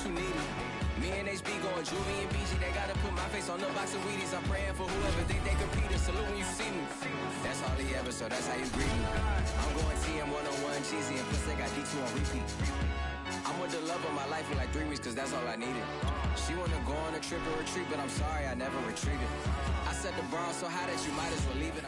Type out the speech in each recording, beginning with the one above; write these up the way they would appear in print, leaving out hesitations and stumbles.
you needed. Me and HB going Juvie and BG, they gotta put my face on the box of Wheaties. I'm praying for whoever think they compete. Salute when you see me. That's all he ever, so that's how you greet me. I'm going TM 101 cheesy, and plus they got D2 on repeat. I'm with the love of my life for like 3 weeks, cause that's all I needed. She wanna go on a trip or retreat, but I'm sorry, I never retreated. I set the bar so high that you might as well leave it.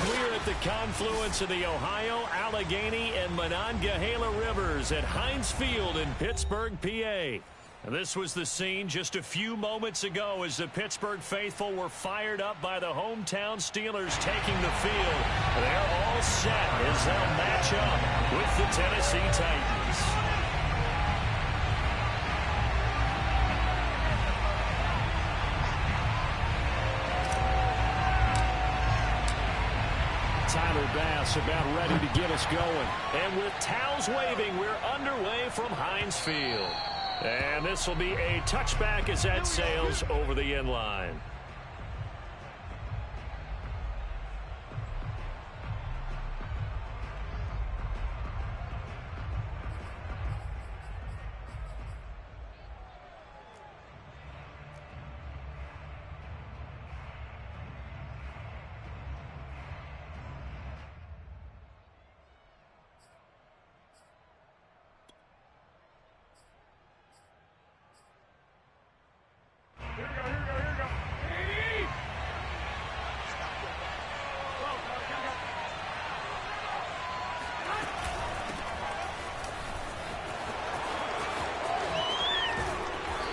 We're at the confluence of the Ohio, Allegheny, and Monongahela Rivers at Heinz Field in Pittsburgh, PA. This was the scene just a few moments ago as the Pittsburgh faithful were fired up by the hometown Steelers taking the field. They're all set as they'll match up with the Tennessee Titans. Tyler Bass about ready to get us going. And with towels waving, we're underway from Heinz Field. And this will be a touchback as that sails over the end line.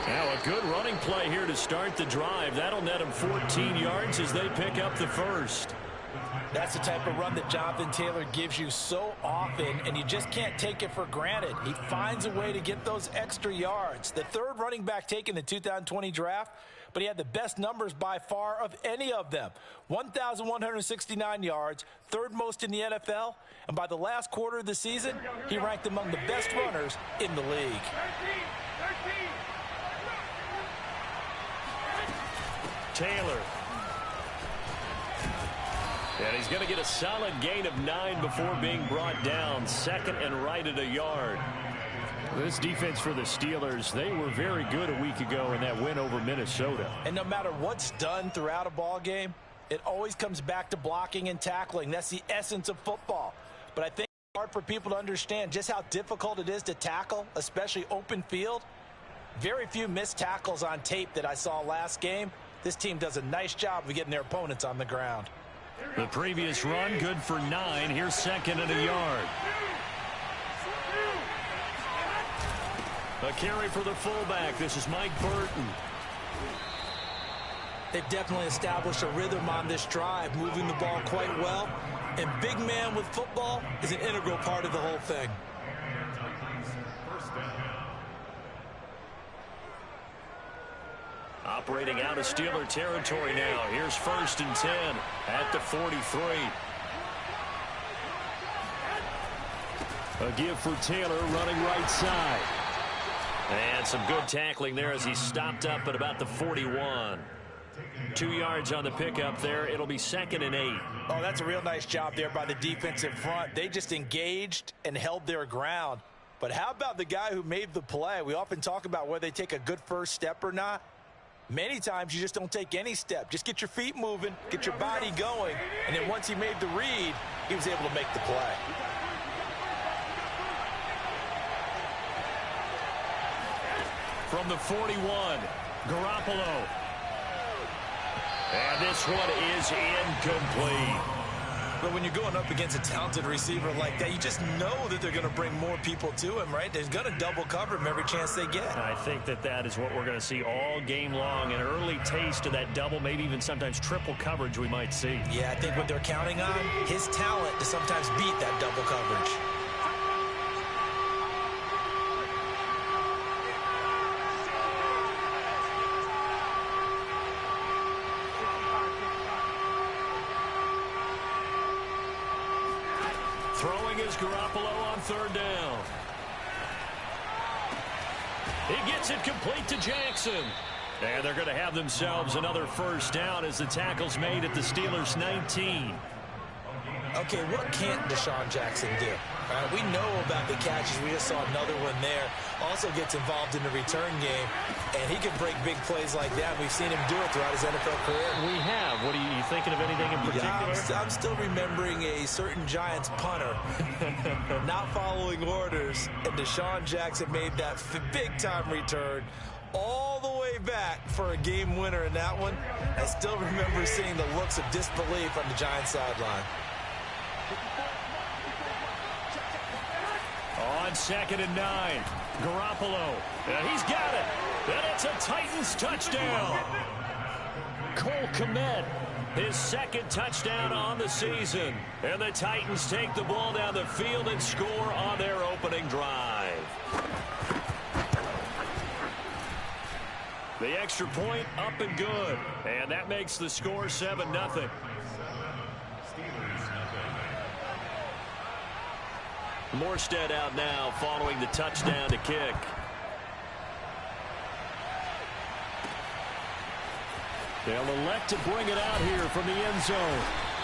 Now a good running play here to start the drive. That'll net him 14 yards as they pick up the first. That's the type of run that Jonathan Taylor gives you so often, and you just can't take it for granted. He finds a way to get those extra yards. The third running back taken in the 2020 draft, but he had the best numbers by far of any of them. 1,169 yards, third most in the NFL, and by the last quarter of the season, he ranked among the best runners in the league. Taylor. And he's going to get a solid gain of 9 before being brought down. Second and right at a yard. This defense for the Steelers, they were very good a week ago in that win over Minnesota. And no matter what's done throughout a ball game, it always comes back to blocking and tackling. That's the essence of football. But I think it's hard for people to understand just how difficult it is to tackle, especially open field. Very few missed tackles on tape that I saw last game. This team does a nice job of getting their opponents on the ground. The previous run, good for 9. Here's second and a yard. A carry for the fullback. This is Mike Burton. They've definitely established a rhythm on this drive, moving the ball quite well. And big man with football is an integral part of the whole thing. Operating out of Steeler territory now. Here's first and 10 at the 43. A give for Taylor running right side. And some good tackling there as he stopped up at about the 41. 2 yards on the pickup there. It'll be second and 8. Oh, that's a real nice job there by the defensive front. They just engaged and held their ground. But how about the guy who made the play? We often talk about whether they take a good first step or not. Many times you just don't take any step. Just get your feet moving, get your body going, and then once he made the read, he was able to make the play. From the 41, Garoppolo. And this one is incomplete. But when you're going up against a talented receiver like that, you just know that they're going to bring more people to him, right? They're going to double cover him every chance they get. I think that is what we're going to see all game long. An early taste of that double, maybe even sometimes triple coverage we might see. Yeah, I think what they're counting on, his talent to sometimes beat that double coverage. Throwing is Garoppolo on third down. He gets it complete to Jackson. And they're going to have themselves another first down as the tackle's made at the Steelers' 19. Okay, what can't Deshaun Jackson do? We know about the catches. We just saw another one there. Also gets involved in the return game, and he can break big plays like that. We've seen him do it throughout his NFL career. We have. What are you thinking of anything in particular? Yeah, I'm still remembering a certain Giants punter not following orders, and Deshaun Jackson made that big-time return all the way back for a game winner in that one. I still remember seeing the looks of disbelief on the Giants sideline. On 2nd and 9, Garoppolo, and he's got it, and it's a Titans touchdown. Cole Kmet, his 2nd touchdown on the season, and the Titans take the ball down the field and score on their opening drive. The extra point up and good, and that makes the score 7-0. Morstead out now following the touchdown to kick. They'll elect to bring it out here from the end zone.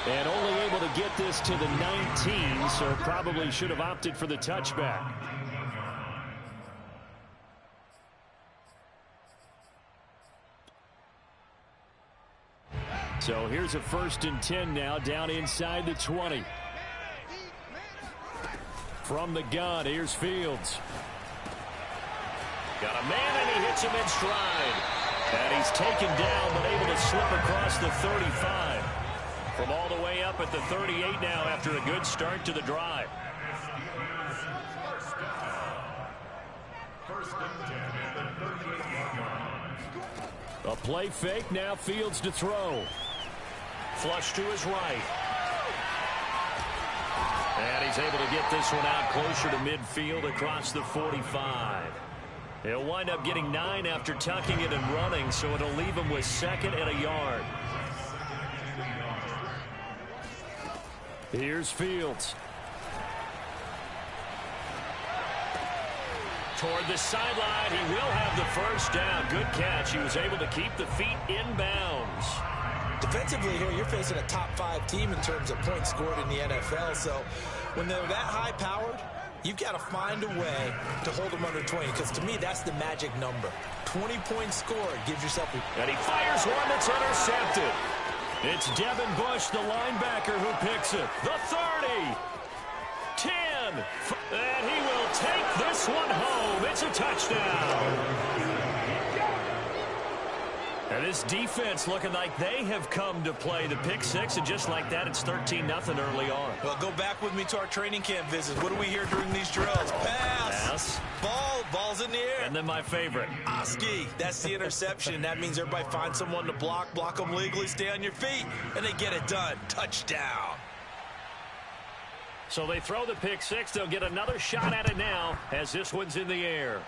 And only able to get this to the 19, so probably should have opted for the touchback. So here's a 1st and 10 now, down inside the 20. From the gun, here's Fields. Got a man, and he hits him in stride. And he's taken down, but able to slip across the 35. From all the way up at the 38 now after a good start to the drive. A play fake, now Fields to throw. Flush to his right. And he's able to get this one out closer to midfield across the 45. He'll wind up getting 9 after tucking it and running, so it'll leave him with 2nd and a yard. Here's Fields. Toward the sideline, he will have the 1st down. Good catch. He was able to keep the feet in bounds. Defensively here, you're facing a top 5 team in terms of points scored in the NFL. So when they're that high-powered, you've got to find a way to hold them under 20, because to me, that's the magic number. 20 points scored gives yourself a... And he fires one that's intercepted. It's Devin Bush, the linebacker, who picks it. The 30. 10. And he will take this one home. It's a touchdown. And this defense looking like they have come to play the pick 6, and just like that, it's 13-0 early on. Well, go back with me to our training camp visits. What do we hear during these drills? Pass. Ball's in the air. And then my favorite. Ski. That's the interception. That means everybody finds someone to block them legally, stay on your feet, and they get it done. Touchdown. So they throw the pick 6. They'll get another shot at it now as this one's in the air.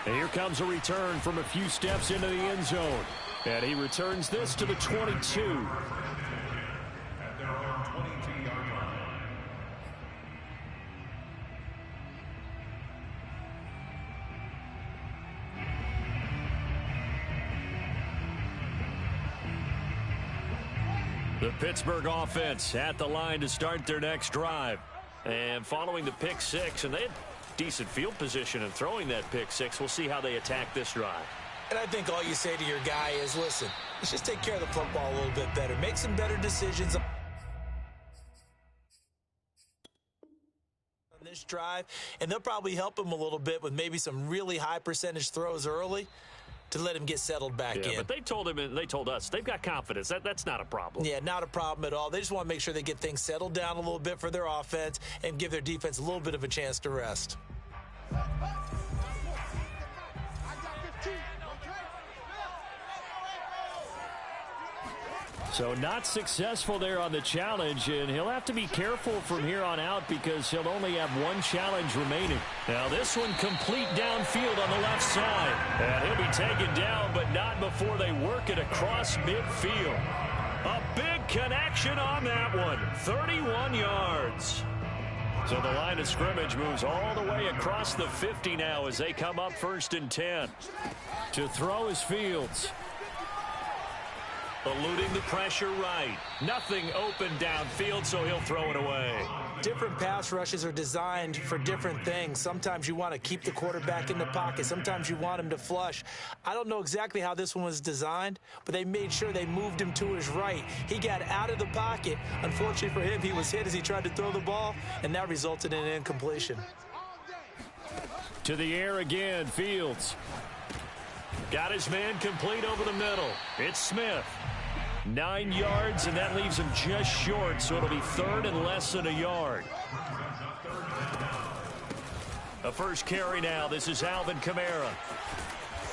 And here comes a return from a few steps into the end zone. And he returns this to the 22. The Pittsburgh offense at the line to start their next drive. And following the pick 6, and they had decent field position and throwing that pick 6. We'll see how they attack this drive. And I think all you say to your guy is, listen, let's just take care of the football a little bit better. Make some better decisions on this drive, and they'll probably help him a little bit with maybe some really high percentage throws early to let him get settled back in. But they told him, and they told us, they've got confidence. That's not a problem. Yeah, not a problem at all. They just want to make sure they get things settled down a little bit for their offense and give their defense a little bit of a chance to rest. So not successful there on the challenge, and he'll have to be careful from here on out because he'll only have one challenge remaining. Now this one complete downfield on the left side. And he'll be taken down, but not before they work it across midfield. A big connection on that one. 31 yards. So the line of scrimmage moves all the way across the 50 now as they come up 1st and 10. To throw is Fields. Eluding the pressure right. Nothing open downfield, so he'll throw it away. Different pass rushes are designed for different things. Sometimes you want to keep the quarterback in the pocket. Sometimes you want him to flush. I don't know exactly how this one was designed, but they made sure they moved him to his right. He got out of the pocket. Unfortunately for him, he was hit as he tried to throw the ball, and that resulted in an incompletion. To the air again, Fields. Got his man complete over the middle. It's Smith. 9 yards, and that leaves him just short, so it'll be third and less than a yard. The first carry now. This is Alvin Kamara.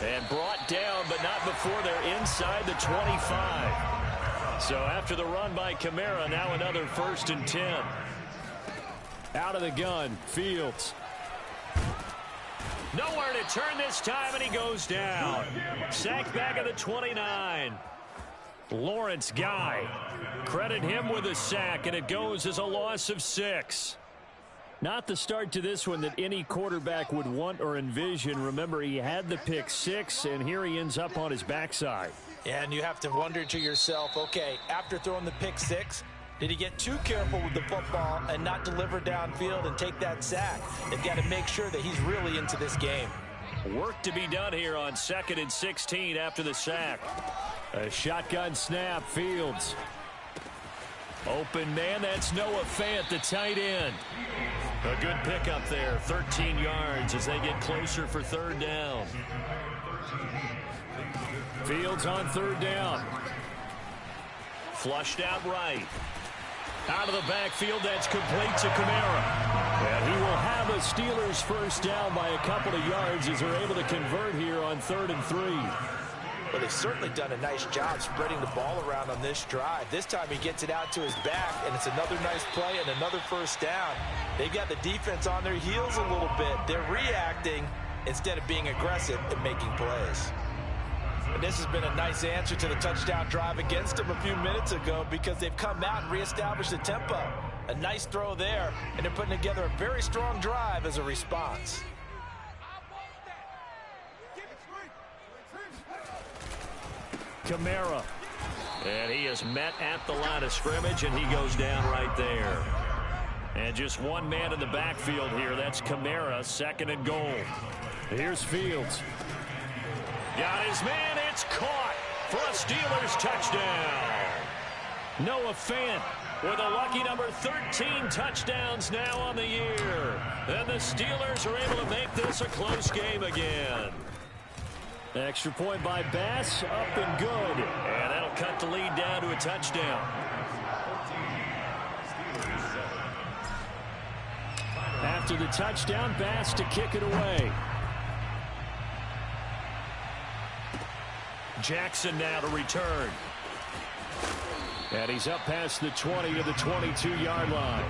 And brought down, but not before they're inside the 25. So after the run by Kamara, now another 1st and 10. Out of the gun, Fields. Nowhere to turn this time, and he goes down. Sacked back at the 29. Lawrence Guy. Credit him with a sack, and it goes as a loss of 6. Not the start to this one that any quarterback would want or envision. Remember, he had the pick 6, and here he ends up on his backside. Yeah, and you have to wonder to yourself, okay, after throwing the pick 6, did he get too careful with the football and not deliver downfield and take that sack? They've got to make sure that he's really into this game. Work to be done here on 2nd and 16 after the sack. A shotgun snap, Fields. Open man, that's Noah Fant, the tight end. A good pickup there, 13 yards as they get closer for 3rd down. Fields on 3rd down. Flushed out right. Out of the backfield, that's complete to Kamara. And he will have a Steelers 1st down by a couple of yards as they're able to convert here on 3rd and 3. Well, they've certainly done a nice job spreading the ball around on this drive. This time he gets it out to his back, and it's another nice play and another 1st down. They've got the defense on their heels a little bit. They're reacting instead of being aggressive and making plays. And this has been a nice answer to the touchdown drive against them a few minutes ago because they've come out and reestablished the tempo. A nice throw there, and they're putting together a very strong drive as a response. Kamara. And he is met at the line of scrimmage, and he goes down right there. And just one man in the backfield here. That's Kamara, 2nd and goal. Here's Fields. Got his man. It's caught for a Steelers touchdown. Noah Fant with a lucky number 13 touchdowns now on the year. And the Steelers are able to make this a close game again. Extra point by Bass, up and good. And that'll cut the lead down to a touchdown. After the touchdown, Bass to kick it away. Jackson now to return. And he's up past the 20 to the 22-yard line.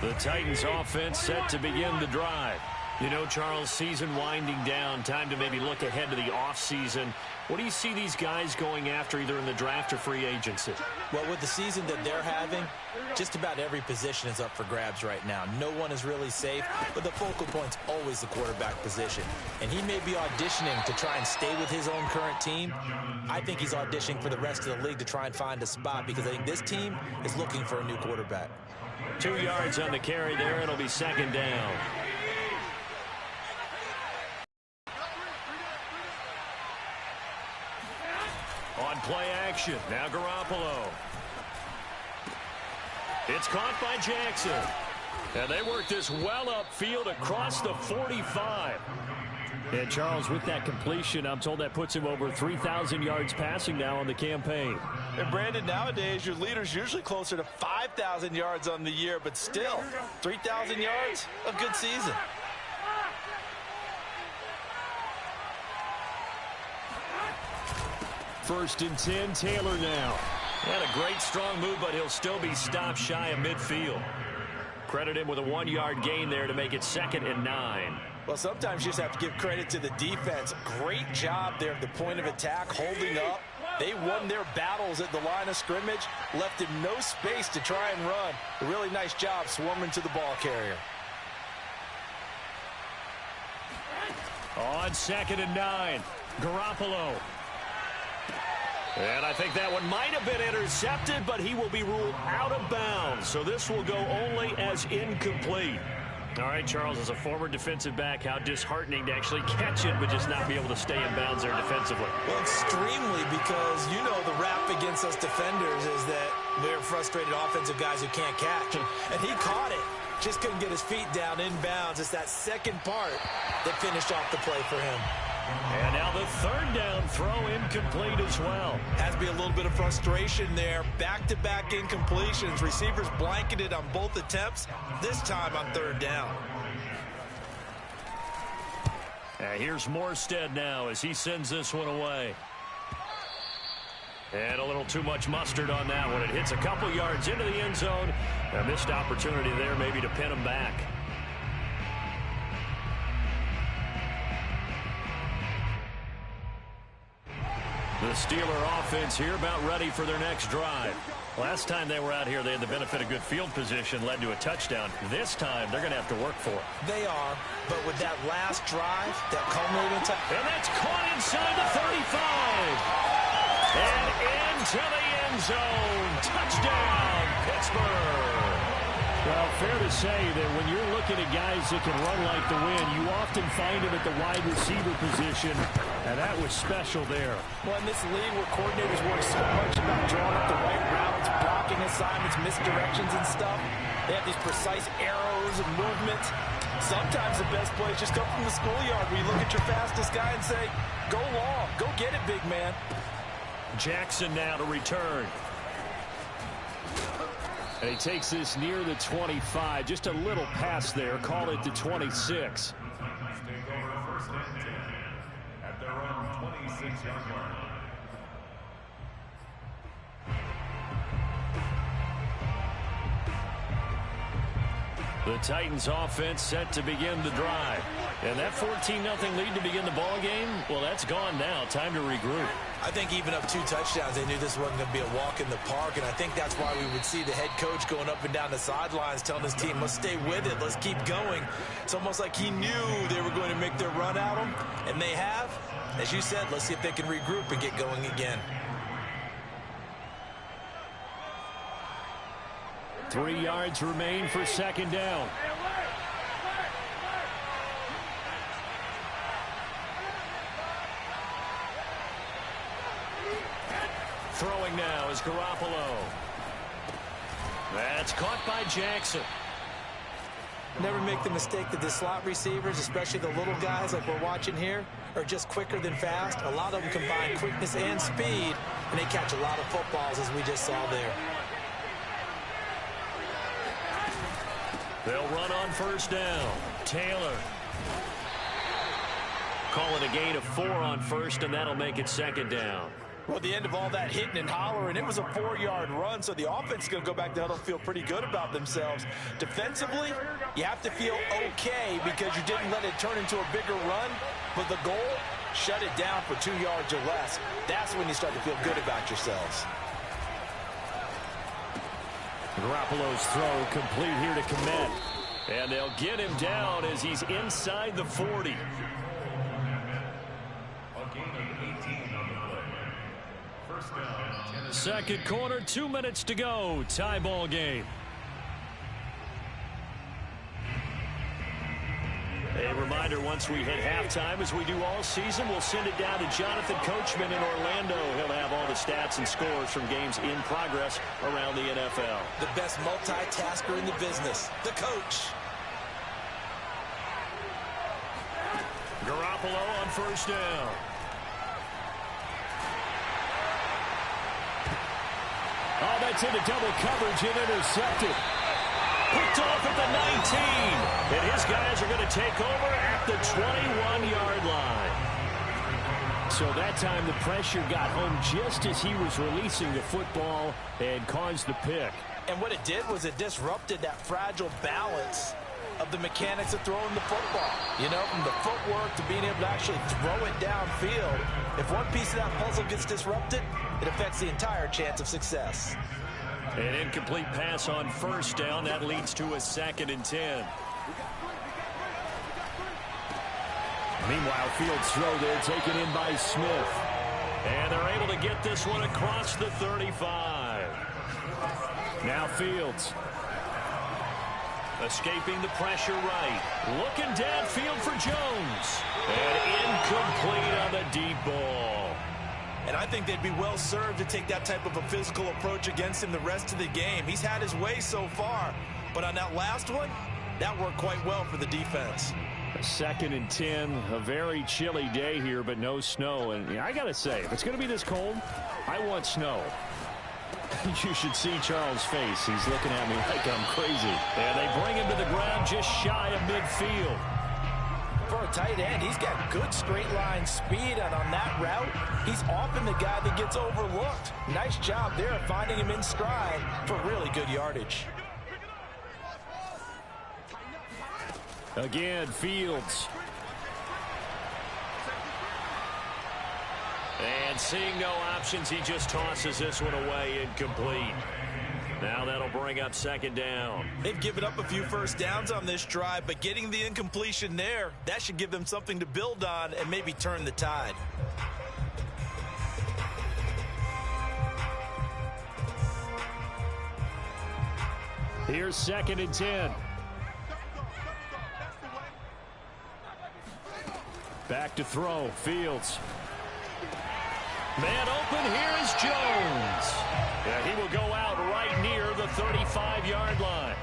The Titans offense set to begin the drive. You know, Charles, season winding down, time to maybe look ahead to the offseason. What do you see these guys going after either in the draft or free agency? Well, with the season that they're having, just about every position is up for grabs right now. No one is really safe, but the focal point's always the quarterback position. And he may be auditioning to try and stay with his own current team. I think he's auditioning for the rest of the league to try and find a spot because I think this team is looking for a new quarterback. 2 yards on the carry there. It'll be 2nd down. On play action, now Garoppolo. It's caught by Jackson. And they work this well upfield across the 45. And Charles, with that completion, I'm told that puts him over 3,000 yards passing now on the campaign. And Brandon, nowadays your leader's usually closer to 5,000 yards on the year, but still, 3,000 yards, a good season. First and 10, Taylor now. And a great strong move, but he'll still be stopped shy of midfield. Credit him with a 1-yard gain there to make it 2nd and 9. Well, sometimes you just have to give credit to the defense. Great job there at the point of attack, holding up They won their battles at the line of scrimmage, left him no space to try and run. A really nice job swarming to the ball carrier. On 2nd and 9, Garoppolo. And I think that one might have been intercepted, but he will be ruled out of bounds. So this will go only as incomplete. All right, Charles, as a former defensive back, how disheartening to actually catch it, but just not be able to stay in bounds there defensively. Well, extremely, because you know the rap against us defenders is that we're frustrated offensive guys who can't catch. And he caught it. Just couldn't get his feet down in bounds. It's that second part that finished off the play for him. And now the 3rd down throw incomplete as well. Has to be a little bit of frustration there. Back-to-back incompletions. Receivers blanketed on both attempts, this time on 3rd down. Here's Morstead now as he sends this one away. And a little too much mustard on that one. It hits a couple yards into the end zone. A missed opportunity there maybe to pin him back. The Steeler offense here about ready for their next drive. Last time they were out here, they had the benefit of good field position, led to a touchdown. This time, they're going to have to work for it. They are, but with that last drive, that culminating time. And that's caught inside the 35. And into the end zone. Touchdown, Pittsburgh. Well, fair to say that when you're looking at guys that can run like the wind, you often find them at the wide receiver position, and that was special there. Well, in this league where coordinators work so much about drawing up the right routes, blocking assignments, misdirections and stuff, they have these precise arrows and movements. Sometimes the best plays just come from the schoolyard where you look at your fastest guy and say, go long, go get it, big man. Jackson now to return. And he takes this near the 25. Just a little pass there. Call it the 26. At their own 26-yard line. The Titans offense set to begin the drive. And that 14-0 lead to begin the ball game, well, that's gone now. Time to regroup. I think even up 2 touchdowns, they knew this wasn't going to be a walk in the park, and I think that's why we would see the head coach going up and down the sidelines telling his team, let's stay with it, let's keep going. It's almost like he knew they were going to make their run at him, and they have. As you said, let's see if they can regroup and get going again. 3 yards remain for 2nd down. Throwing now is Garoppolo. That's caught by Jackson. Never make the mistake that the slot receivers, especially the little guys like we're watching here, are just quicker than fast. A lot of them combine quickness and speed, and they catch a lot of footballs, as we just saw there. They'll run on 1st down. Taylor. Call it a gain of 4 on 1st, and that'll make it 2nd down. Well, at the end of all that hitting and hollering, it was a 4-yard run, so the offense is going to go back to huddle, feel pretty good about themselves. Defensively, you have to feel okay because you didn't let it turn into a bigger run, but the goal, shut it down for 2 yards or less. That's when you start to feel good about yourselves. Garoppolo's throw complete here to Kmet. And they'll get him down as he's inside the 40. Second quarter, 2 minutes to go. Tie ball game. A reminder, once we hit halftime, as we do all season, we'll send it down to Jonathan Coachman in Orlando. He'll have all the stats and scores from games in progress around the NFL. The best multitasker in the business, the coach. Garoppolo on 1st down. Oh, that's into double coverage and intercepted. Picked off at the 19. And his guys are going to take over at the 21-yard line. So that time the pressure got home just as he was releasing the football and caused the pick. And what it did was it disrupted that fragile balance of the mechanics of throwing the football. You know, from the footwork to being able to actually throw it downfield. If one piece of that puzzle gets disrupted, it affects the entire chance of success. An incomplete pass on first down. That leads to a 2nd and 10. Meanwhile, Fields' throw there taken in by Smith. And they're able to get this one across the 35. Now Fields. Escaping the pressure right. Looking downfield for Jones. And incomplete on the deep ball. And I think they'd be well served to take that type of a physical approach against him the rest of the game. He's had his way so far. But on that last one, that worked quite well for the defense. A 2nd and 10, a very chilly day here, but no snow. And I got to say, if it's going to be this cold, I want snow. You should see Charles' face. He's looking at me like I'm crazy. And they bring him to the ground just shy of midfield. For a tight end, he's got good straight line speed, and on that route, he's often the guy that gets overlooked. Nice job there finding him in stride for really good yardage. Again, Fields. And seeing no options, he just tosses this one away incomplete. Now that'll bring up 2nd down. They've given up a few first downs on this drive, but getting the incompletion there, that should give them something to build on and maybe turn the tide. Here's 2nd and 10. Back to throw. Fields. Man open. Here is Jones. Yeah, he will go out right near the 35-yard line.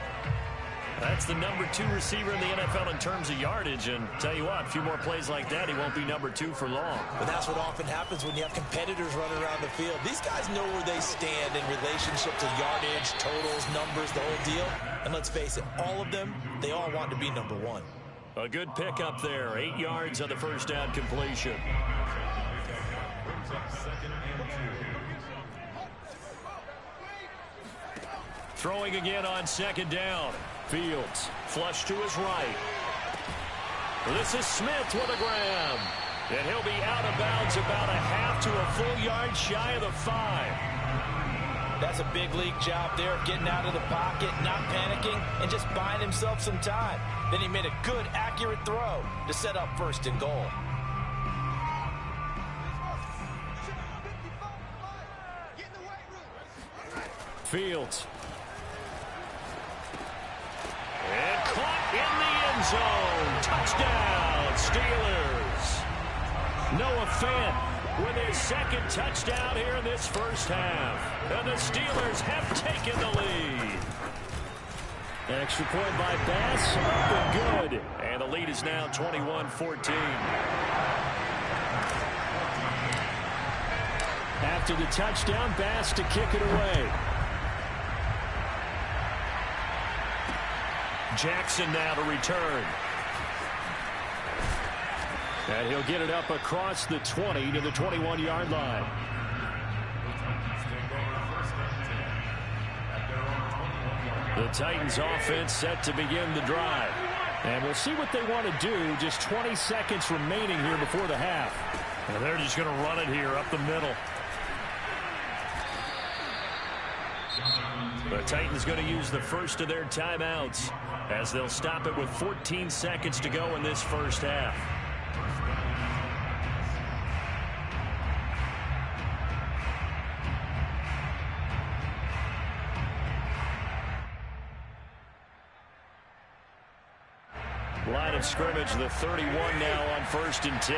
That's the number 2 receiver in the NFL in terms of yardage. And tell you what, a few more plays like that, he won't be number 2 for long. But that's what often happens when you have competitors running around the field. These guys know where they stand in relationship to yardage, totals, numbers, the whole deal. And let's face it, all of them, they all want to be number 1. A good pickup there. 8 yards on the first down completion. Throwing again on 2nd down. Fields flush to his right. This is Smith with a grab. And he'll be out of bounds about a half to a full yard shy of the 5. That's a big league job there of getting out of the pocket, not panicking, and just buying himself some time. Then he made a good, accurate throw to set up 1st and goal. Fields. And caught in the end zone. Touchdown, Steelers. Noah Fant with his 2nd touchdown here in this first half. And the Steelers have taken the lead. An extra point by Bass, up and good. And the lead is now 21-14. After the touchdown, Bass to kick it away. Jackson now to return. And he'll get it up across the 20 to the 21-yard line. The Titans offense set to begin the drive. And we'll see what they want to do. Just 20 seconds remaining here before the half. And they're just going to run it here up the middle. The Titans going to use the first of their timeouts as they'll stop it with 14 seconds to go in this first half. Line of scrimmage, the 31 now on 1st and 10.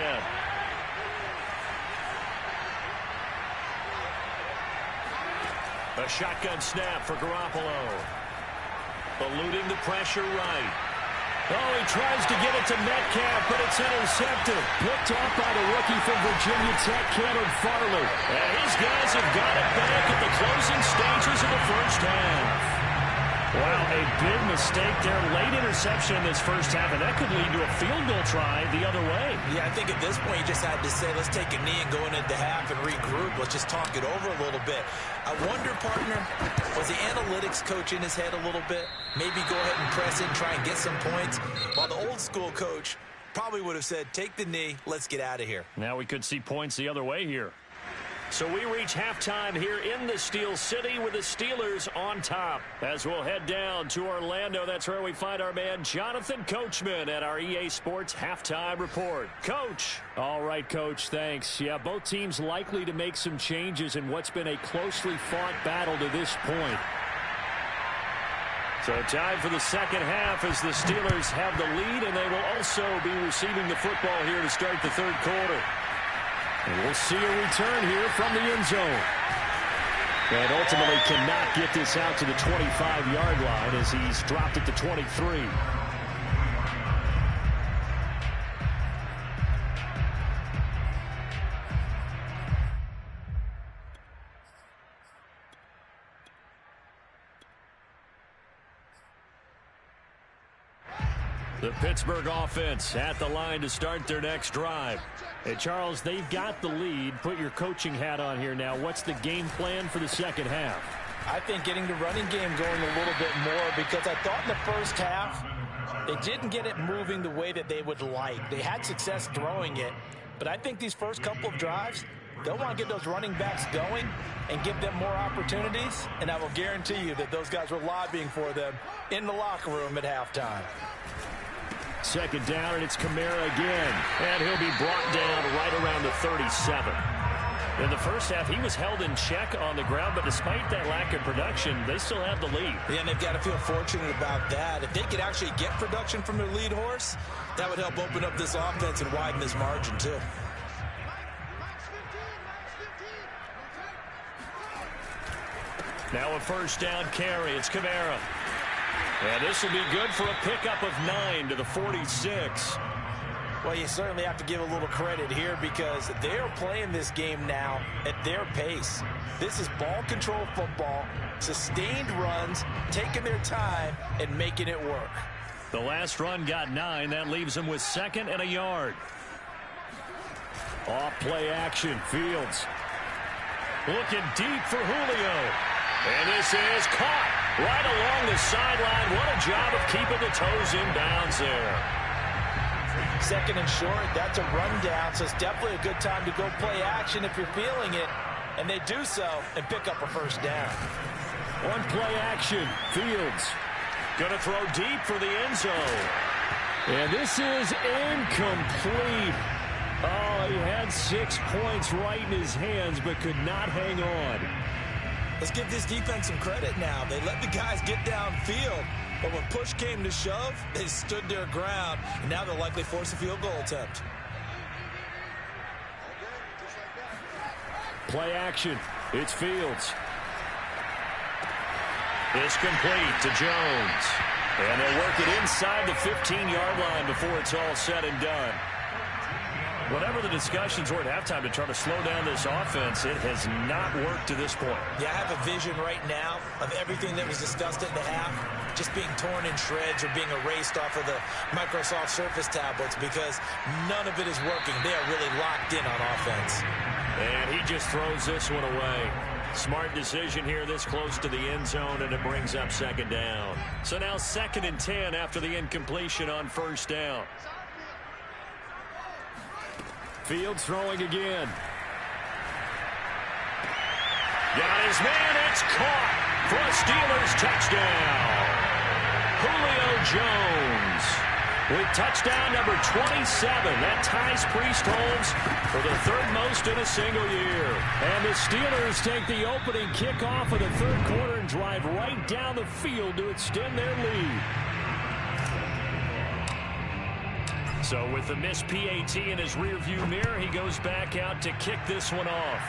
A shotgun snap for Garoppolo. Eluding the pressure right. Oh, he tries to get it to Metcalf, but it's intercepted. Picked off by the rookie from Virginia Tech, Cameron Farley. And his guys have got it back at the closing stages of the first half. Wow, a big mistake there. Late interception in this first half, and that could lead to a field goal try the other way. Yeah, I think at this point you just had to say, let's take a knee and go into half and regroup. Let's just talk it over a little bit. I wonder, partner, was the analytics coach in his head a little bit? Maybe go ahead and press it and try and get some points? While the old school coach probably would have said, take the knee, let's get out of here. Now we could see points the other way here. So we reach halftime here in the Steel City with the Steelers on top. As we'll head down to Orlando, that's where we find our man Jonathan Coachman at our EA Sports Halftime Report. Coach. All right, Coach, thanks. Yeah, both teams likely to make some changes in what's been a closely fought battle to this point. So time for the second half as the Steelers have the lead, and they will also be receiving the football here to start the third quarter. And we'll see a return here from the end zone. And ultimately cannot get this out to the 25-yard line as he's dropped it to 23. The Pittsburgh offense at the line to start their next drive. Hey, Charles, they've got the lead. Put your coaching hat on here now. What's the game plan for the second half? I think getting the running game going a little bit more, because I thought in the first half they didn't get it moving the way that they would like. They had success throwing it, but I think these first couple of drives, they'll want to get those running backs going and give them more opportunities, and I will guarantee you that those guys were lobbying for them in the locker room at halftime. Second down, and it's Kamara again. And he'll be brought down right around the 37. In the first half, he was held in check on the ground, but despite that lack of production, they still have the lead. Yeah, and they've got to feel fortunate about that. If they could actually get production from their lead horse, that would help open up this offense and widen this margin, too. Now a first down carry. It's Kamara. And this will be good for a pickup of 9 to the 46. Well, you certainly have to give a little credit here because they are playing this game now at their pace. This is ball control football, sustained runs, taking their time, and making it work. The last run got 9. That leaves them with 2nd and a yard. Off play action. Fields looking deep for Julio. And this is caught right along the sideline. What a job of keeping the toes in bounds there. 2nd and short, that's a rundown, so it's definitely a good time to go play action if you're feeling it. And they do so and pick up a first down. On play action, Fields going to throw deep for the end zone. And this is incomplete. Oh, he had 6 points right in his hands but could not hang on. Let's give this defense some credit now. They let the guys get downfield, but when push came to shove, they stood their ground, and now they'll likely force a field goal attempt. Play action. It's Fields. It's complete to Jones. And they'll work it inside the 15-yard line before it's all said and done. Whatever the discussions were at halftime to try to slow down this offense, it has not worked to this point. Yeah, I have a vision right now of everything that was discussed at the half just being torn in shreds or being erased off of the Microsoft Surface tablets because none of it is working. They are really locked in on offense. And he just throws this one away. Smart decision here this close to the end zone, and it brings up 2nd down. So now 2nd and 10 after the incompletion on first down. Fields throwing again. Got his man. It's caught for a Steelers touchdown. Julio Jones with touchdown number 27. That ties Priest Holmes for the 3rd most in a single year. And the Steelers take the opening kickoff of the 3rd quarter and drive right down the field to extend their lead. So with the missed PAT in his rearview mirror, he goes back out to kick this one off.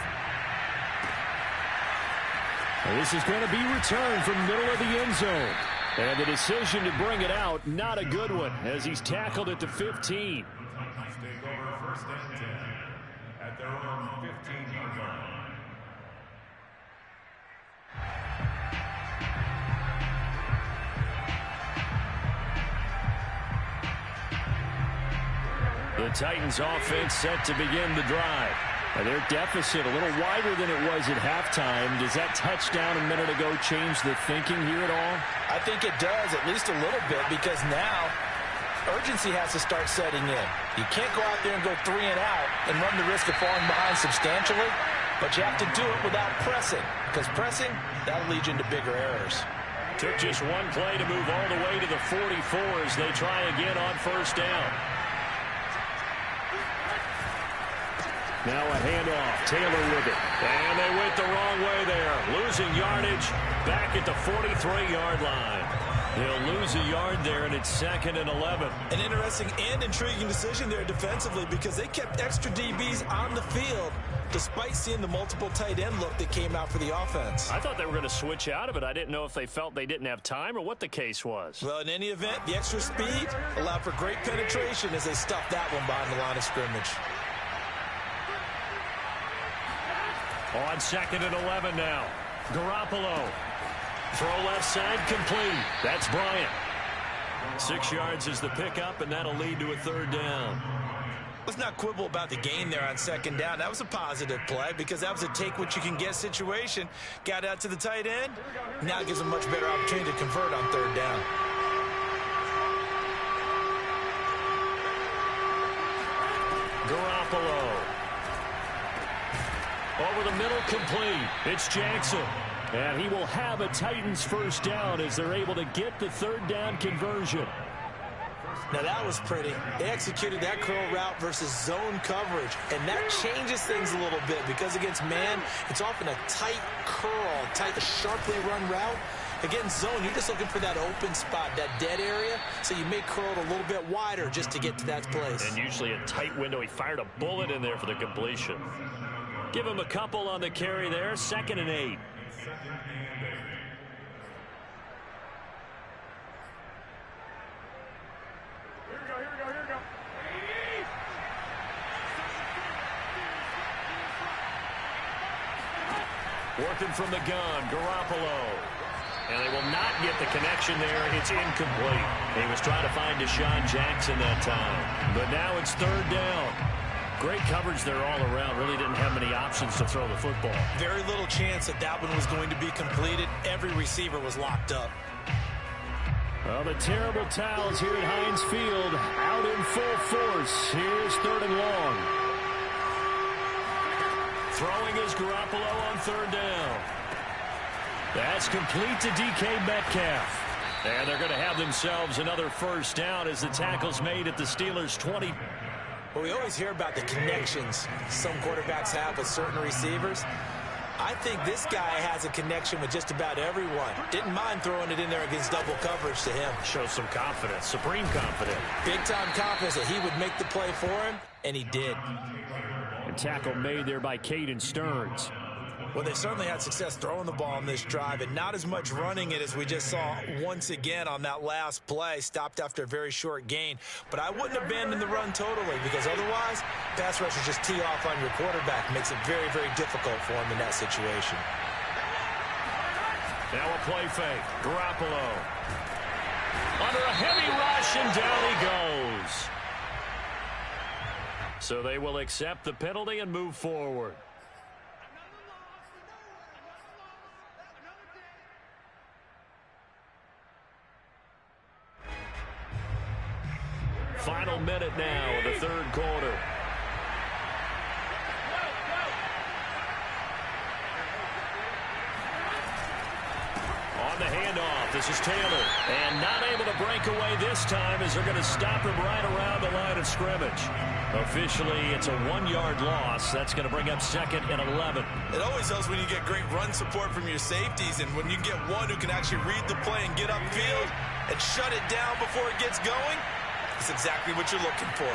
And this is going to be returned from the middle of the end zone. And the decision to bring it out, not a good one, as he's tackled at the 15. Take over 1st and 10 at their own 15-yard line. The Titans offense set to begin the drive. And their deficit a little wider than it was at halftime. Does that touchdown a minute ago change the thinking here at all? I think it does, at least a little bit, because now urgency has to start setting in. You can't go out there and go 3 and out and run the risk of falling behind substantially, but you have to do it without pressing, because pressing, that'll lead you into bigger errors. Took just one play to move all the way to the 44 as they try again on first down. Now a handoff. Taylor with it. And they went the wrong way there. Losing yardage back at the 43-yard line. He'll lose a yard there, and it's 2nd and 11. An interesting and intriguing decision there defensively, because they kept extra DBs on the field despite seeing the multiple tight end look that came out for the offense. I thought they were going to switch out of it. I didn't know if they felt they didn't have time or what the case was. Well, in any event, the extra speed allowed for great penetration as they stuffed that one behind the line of scrimmage. On 2nd and 11 now. Garoppolo. Throw left side complete. That's Bryant. 6 yards is the pickup, and that'll lead to a 3rd down. Let's not quibble about the gain there on 2nd down. That was a positive play because that was a take-what-you-can-get situation. Got out to the tight end. Now it gives them a much better opportunity to convert on 3rd down. Garoppolo. Over the middle, complete. It's Jackson. And he will have a Titans first down as they're able to get the 3rd down conversion. Now that was pretty. They executed that curl route versus zone coverage, and that changes things a little bit because against man, it's often a tight curl, tight, sharply run route. Against zone, you're just looking for that open spot, that dead area, so you may curl it a little bit wider just to get to that place. And usually a tight window. He fired a bullet in there for the completion. Give him a couple on the carry there. 2nd and 8. Working from the gun, Garoppolo. And they will not get the connection there. It's incomplete. He was trying to find Deshaun Jackson that time. But now it's 3rd down. Great coverage there all around. Really didn't have many options to throw the football. Very little chance that that one was going to be completed. Every receiver was locked up. Well, the terrible towels here at Heinz Field out in full force. Here's 3rd and long. Throwing is Garoppolo on 3rd down. That's complete to DK Metcalf. And they're going to have themselves another first down as the tackle's made at the Steelers' 20. Well, we always hear about the connections some quarterbacks have with certain receivers. I think this guy has a connection with just about everyone. Didn't mind throwing it in there against double coverage to him. Shows some confidence, supreme confidence. Big-time confidence that he would make the play for him, and he did. And tackle made there by Caden Stearns. Well, they certainly had success throwing the ball on this drive and not as much running it as we just saw once again on that last play. Stopped after a very short gain. But I wouldn't abandon the run totally because otherwise, pass rushers just tee off on your quarterback. Makes it very, very difficult for him in that situation. Now a play fake. Garoppolo. Under a heavy rush, and down he goes. So they will accept the penalty and move forward. Final minute now of the 3rd quarter. On the handoff, this is Taylor. And not able to break away this time as they're going to stop him right around the line of scrimmage. Officially, it's a 1-yard loss. That's going to bring up 2nd and 11. It always helps when you get great run support from your safeties, and when you get one who can actually read the play and get upfield and shut it down before it gets going. That's exactly what you're looking for.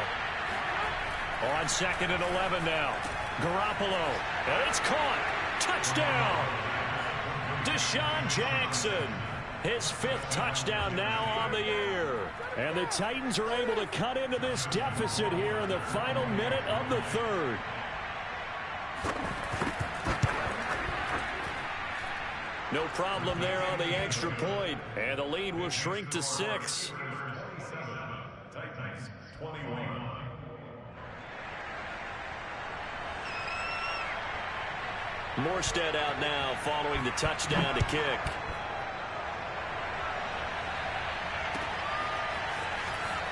On 2nd and 11 now. Garoppolo. And it's caught. Touchdown. Deshaun Jackson. His 5th touchdown now on the year. And the Titans are able to cut into this deficit here in the final minute of the 3rd. No problem there on the extra point. And the lead will shrink to 6. Morstead out now following the touchdown to kick.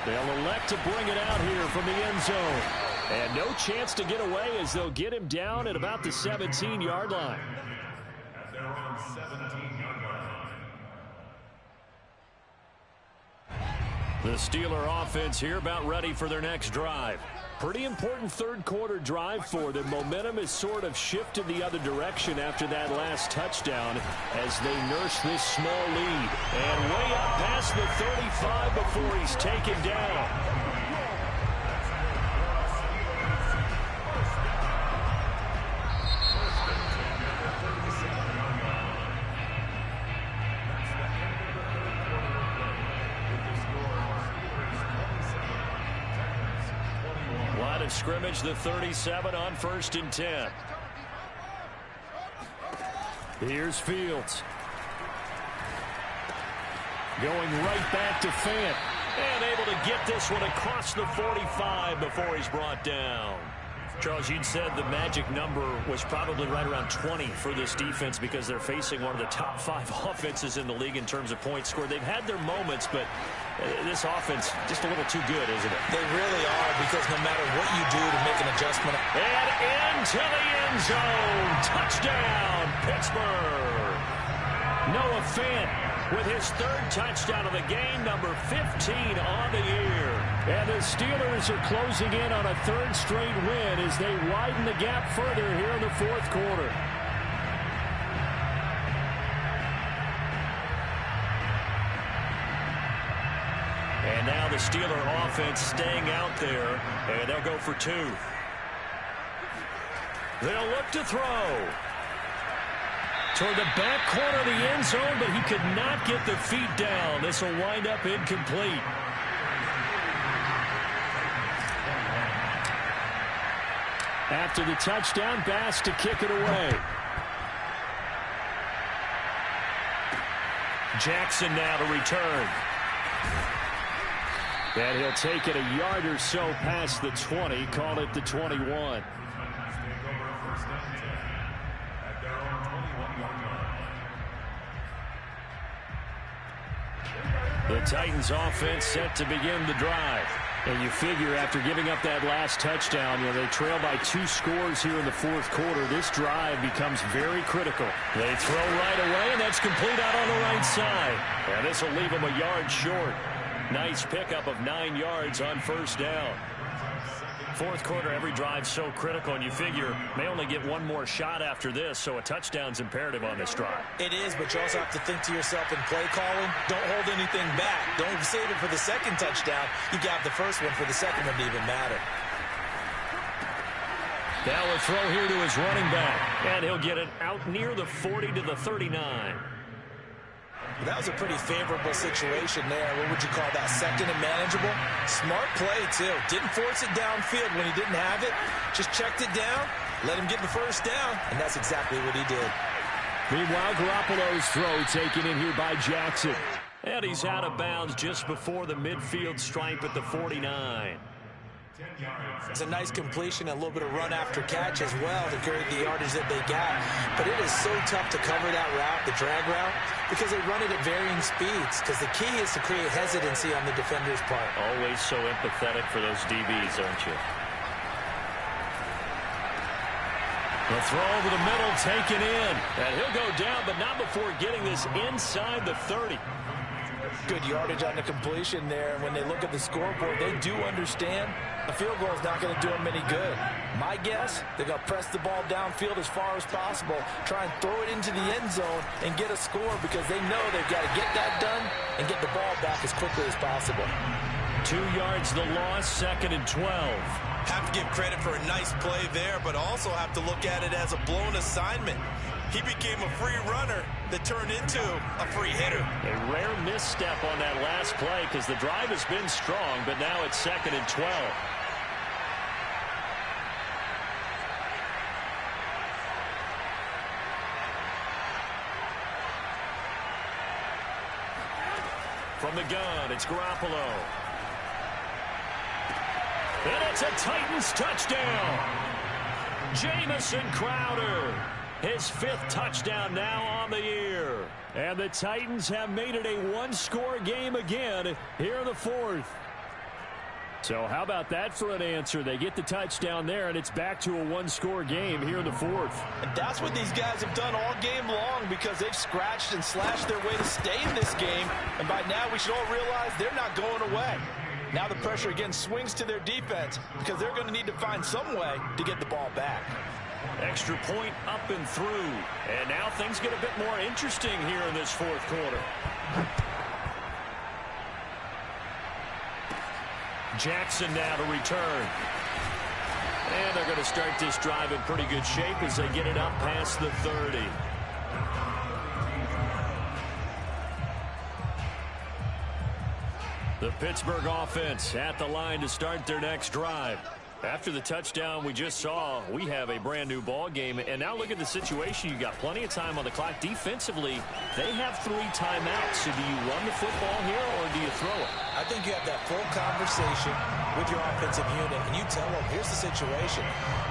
They'll elect to bring it out here from the end zone. And no chance to get away as they'll get him down at about the 17-yard line. At their own 17-yard line. The Steeler offense here about ready for their next drive. Pretty important third quarter drive for them. Momentum has sort of shifted the other direction after that last touchdown as they nurse this small lead. And way up past the 35 before he's taken down. Of scrimmage, the 37 on 1st and 10. Here's Fields. Going right back to Fant. And able to get this one across the 45 before he's brought down. Charles, you'd said the magic number was probably right around 20 for this defense because they're facing one of the top 5 offenses in the league in terms of points scored. They've had their moments, but this offense just a little too good, isn't it? They really are, because no matter what you do to make an adjustment. And into the end zone. Touchdown, Pittsburgh. Noah Fant with his 3rd touchdown of the game, number 15 on the year. And the Steelers are closing in on a 3rd straight win as they widen the gap further here in the 4th quarter. And now the Steeler offense staying out there, and they'll go for 2. They'll look to throw. Toward the back corner of the end zone, but he could not get the feet down. This will wind up incomplete. After the touchdown, Bass to kick it away. Jackson now to return. And he'll take it a yard or so past the 20, call it the 21. The Titans offense set to begin the drive. And you figure after giving up that last touchdown, they trail by 2 scores here in the 4th quarter. This drive becomes very critical. They throw right away, and that's complete out on the right side. And this will leave them a yard short. Nice pickup of 9 yards on 1st down. 4th quarter, every drive so critical, and you figure may only get one more shot after this, so a touchdown's imperative on this drive. It is, but you also have to think to yourself in play calling, don't hold anything back. Don't save it for the 2nd touchdown. You got the 1st one for the 2nd one to even matter. Now a throw here to his running back, and he'll get it out near the 40 to the 39. That was a pretty favorable situation there. What would you call that? 2nd and manageable? Smart play, too. Didn't force it downfield when he didn't have it. Just checked it down, let him get the 1st down, and that's exactly what he did. Meanwhile, Garoppolo's throw taken in here by Jackson. And he's out of bounds just before the midfield stripe at the 49. It's a nice completion, a little bit of run after catch as well to carry the yardage that they got. But it is so tough to cover that route, the drag route, because they run it at varying speeds. Because the key is to create hesitancy on the defender's part. Always so empathetic for those DBs, aren't you? The throw over the middle taken in. And he'll go down, but not before getting this inside the 30. Good yardage on the completion there. When they look at the scoreboard, they do understand the field goal is not going to do them any good. My guess, they're going to press the ball downfield as far as possible, try and throw it into the end zone and get a score because they know they've got to get that done and get the ball back as quickly as possible. 2 yards the loss, 2nd and 12. Have to give credit for a nice play there, but also have to look at it as a blown assignment. He became a free runner that turned into a free hitter. A rare misstep on that last play because the drive has been strong, but now it's 2nd and 12. From the gun, it's Garoppolo. And it's a Titans touchdown. Jamison Crowder. His 5th touchdown now on the year. And the Titans have made it a one-score game again here in the 4th. So how about that for an answer? They get the touchdown there, and it's back to a one-score game here in the 4th. And that's what these guys have done all game long, because they've scratched and slashed their way to stay in this game. And by now, we should all realize they're not going away. Now the pressure again swings to their defense, because they're going to need to find some way to get the ball back. Extra point up and through. And now things get a bit more interesting here in this 4th quarter. Jackson now to return. And they're going to start this drive in pretty good shape as they get it up past the 30. The Pittsburgh offense at the line to start their next drive. After the touchdown we just saw, we have a brand new ball game. And now look at the situation. You got plenty of time on the clock. Defensively, they have 3 timeouts. So do you run the football here or do you throw it? I think you have that full conversation with your offensive unit, and you tell them, here's the situation.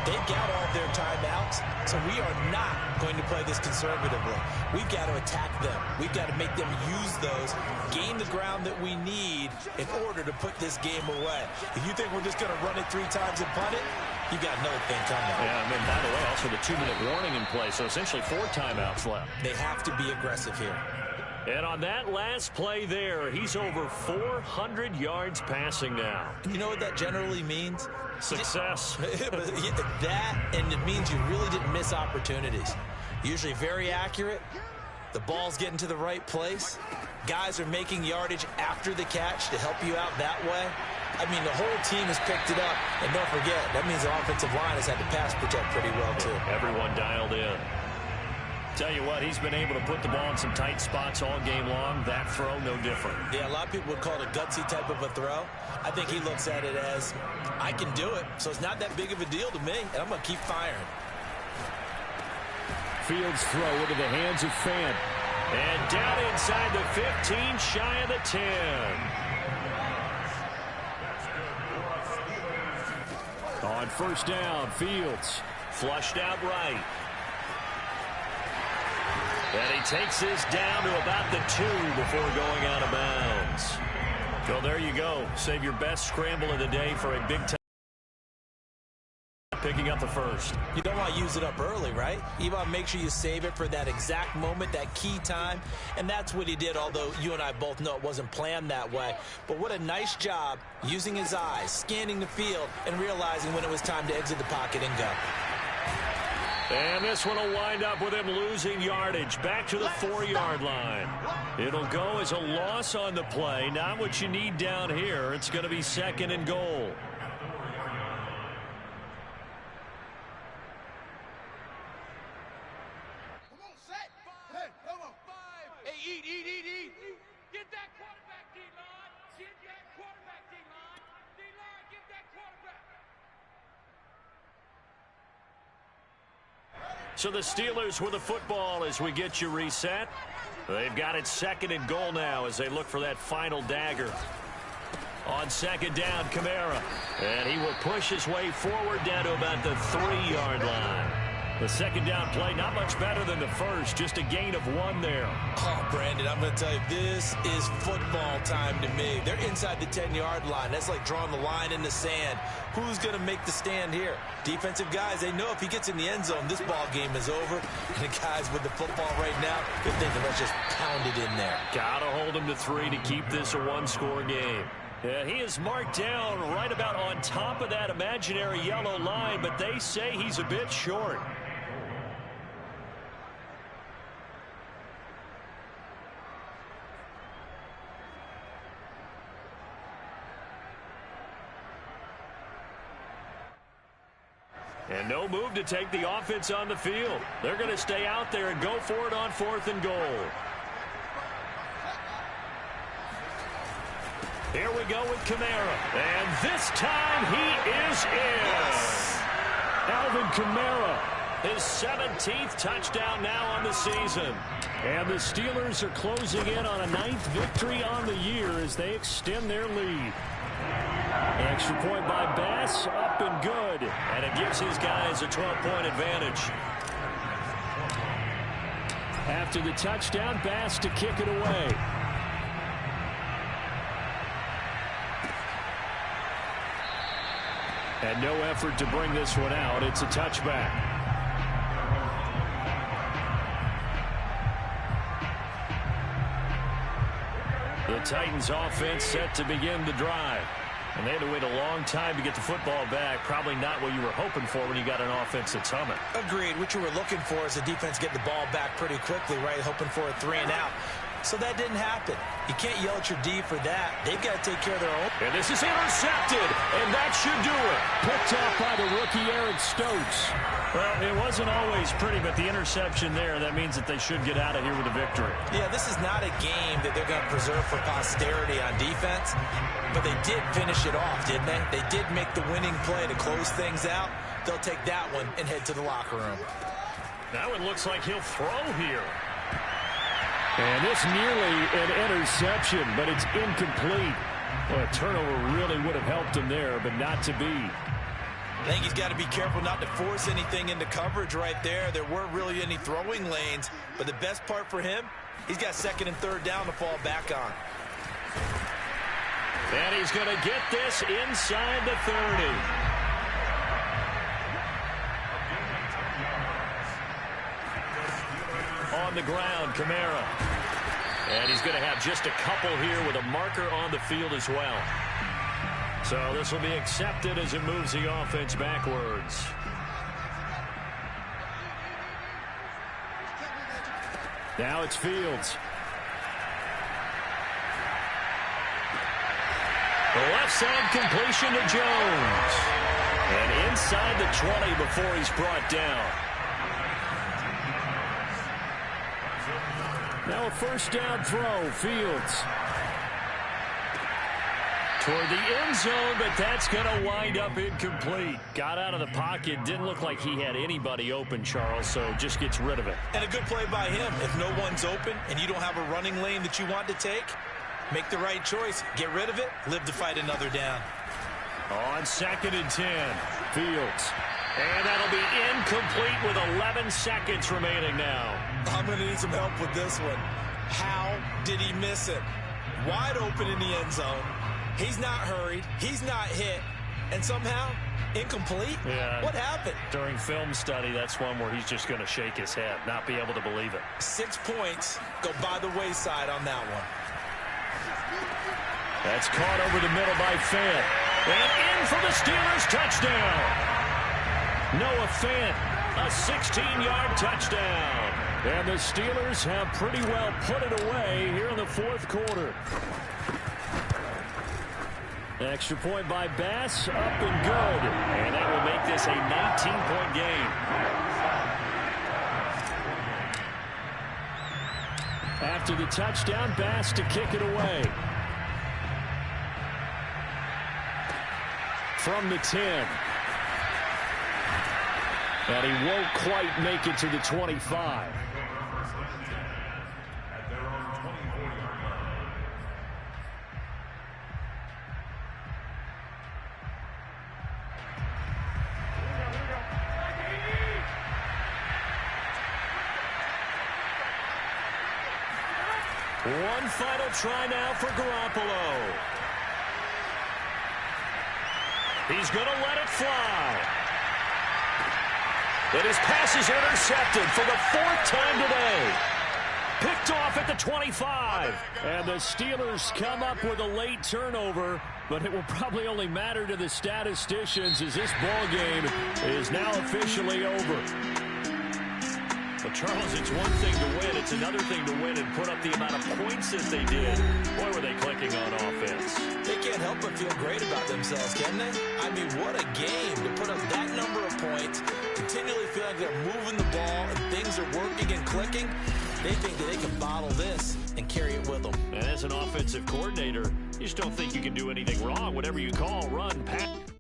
They've got all their timeouts, so we are not going to play this conservatively. We've got to attack them. We've got to make them use those, gain the ground that we need in order to put this game away. If you think we're just going to run it 3 times and punt it, you got another thing coming. Yeah, I mean, by the way, also the 2-minute warning in play, so essentially 4 timeouts left. They have to be aggressive here. And on that last play there, he's over 400 yards passing now. You know what that generally means? Success. That, and it means you really didn't miss opportunities. Usually very accurate. The ball's getting to the right place. Guys are making yardage after the catch to help you out that way. I mean, the whole team has picked it up. And don't forget, that means the offensive line has had to pass protect pretty well, too. Everyone dialed in. Tell you what, he's been able to put the ball in some tight spots all game long. That throw, no different. Yeah, a lot of people would call it a gutsy type of a throw. I think he looks at it as, I can do it, so it's not that big of a deal to me, and I'm going to keep firing. Fields throw into the hands of Fant. And down inside the 15, shy of the 10. On first down, Fields flushed out right. And he takes this down to about the 2 before going out of bounds. So there you go. Save your best scramble of the day for a big time. Picking up the first. You don't want to use it up early, right? You want to make sure you save it for that exact moment, that key time. And that's what he did, although you and I both know it wasn't planned that way. But what a nice job using his eyes, scanning the field, and realizing when it was time to exit the pocket and go. And this one will wind up with him losing yardage back to the 4-yard line. It'll go as a loss on the play. Not what you need down here. It's going to be 2nd and goal. Get that quarterback, D-line. Get that quarterback, D-line. D-line, get that quarterback. So the Steelers with the football as we get you reset. They've got it 2nd and goal now as they look for that final dagger. On 2nd down, Kamara. And he will push his way forward down to about the 3-yard line. The 2nd down play, not much better than the first, just a gain of 1 there. Oh, Brandon, I'm going to tell you, this is football time to me. They're inside the 10-yard line. That's like drawing the line in the sand. Who's going to make the stand here? Defensive guys, they know if he gets in the end zone, this ball game is over. And the guys with the football right now, they're thinking, let's just pound it in there. Got to hold him to 3 to keep this a one-score game. Yeah, he is marked down right about on top of that imaginary yellow line, but they say he's a bit short. And no move to take the offense on the field. They're going to stay out there and go for it on 4th and goal. Here we go with Kamara. And this time he is in. Yes. Alvin Kamara, his 17th touchdown now on the season. And the Steelers are closing in on a 9th victory on the year as they extend their lead. Extra point by Bass, up and good. And it gives his guys a 12-point advantage. After the touchdown, Bass to kick it away. And no effort to bring this one out. It's a touchback. The Titans offense set to begin the drive. And they had to wait a long time to get the football back. Probably not what you were hoping for when you got an offense that's humming. Agreed. What you were looking for is the defense getting the ball back pretty quickly, right? Hoping for a 3 and out. So that didn't happen. You can't yell at your D for that. They've got to take care of their own. And this is intercepted, and that should do it. Picked off by the rookie Eric Stokes. Well, it wasn't always pretty, but the interception there, that means that they should get out of here with a victory. Yeah, this is not a game that they're going to preserve for posterity on defense, but they did finish it off, didn't they? They did make the winning play to close things out. They'll take that one and head to the locker room. Now it looks like he'll throw here. And it's nearly an interception, but it's incomplete. Well, a turnover really would have helped him there, but not to be. I think he's got to be careful not to force anything into coverage right there. There weren't really any throwing lanes, but the best part for him, he's got 2nd and 3rd down to fall back on. And he's going to get this inside the 30. On the ground, Kamara. And he's going to have just a couple here with a marker on the field as well. So this will be accepted as it moves the offense backwards. Now it's Fields. The left side completion to Jones. And inside the 20 before he's brought down. Now a 1st down throw, Fields. Toward the end zone, but that's going to wind up incomplete. Got out of the pocket. Didn't look like he had anybody open, Charles, so just gets rid of it. And a good play by him. If no one's open and you don't have a running lane that you want to take, make the right choice. Get rid of it. Live to fight another down. On 2nd and 10, Fields. And that'll be incomplete with 11 seconds remaining now. I'm going to need some help with this one. How did he miss it? Wide open in the end zone. He's not hurried. He's not hit. And somehow, incomplete? Yeah. What happened? During film study, that's one where he's just going to shake his head, not be able to believe it. 6 points go by the wayside on that one. That's caught over the middle by Fant. And in for the Steelers touchdown. Noah Fant, a 16-yard touchdown. And the Steelers have pretty well put it away here in the 4th quarter. Extra point by Bass, up and good. And that will make this a 19-point game. After the touchdown, Bass to kick it away. From the 10. And he won't quite make it to the 25. One final try now for Garoppolo. He's going to let it fly. But his pass is intercepted for the 4th time today. Picked off at the 25. And the Steelers come up with a late turnover, but it will probably only matter to the statisticians as this ball game is now officially over. But, Charles, it's one thing to win. It's another thing to win and put up the amount of points that they did. Boy, were they clicking on offense. They can't help but feel great about themselves, can they? I mean, what a game to put up that number of points, continually feel like they're moving the ball and things are working and clicking. They think that they can bottle this and carry it with them. And as an offensive coordinator, you just don't think you can do anything wrong. Whatever you call, run, pass.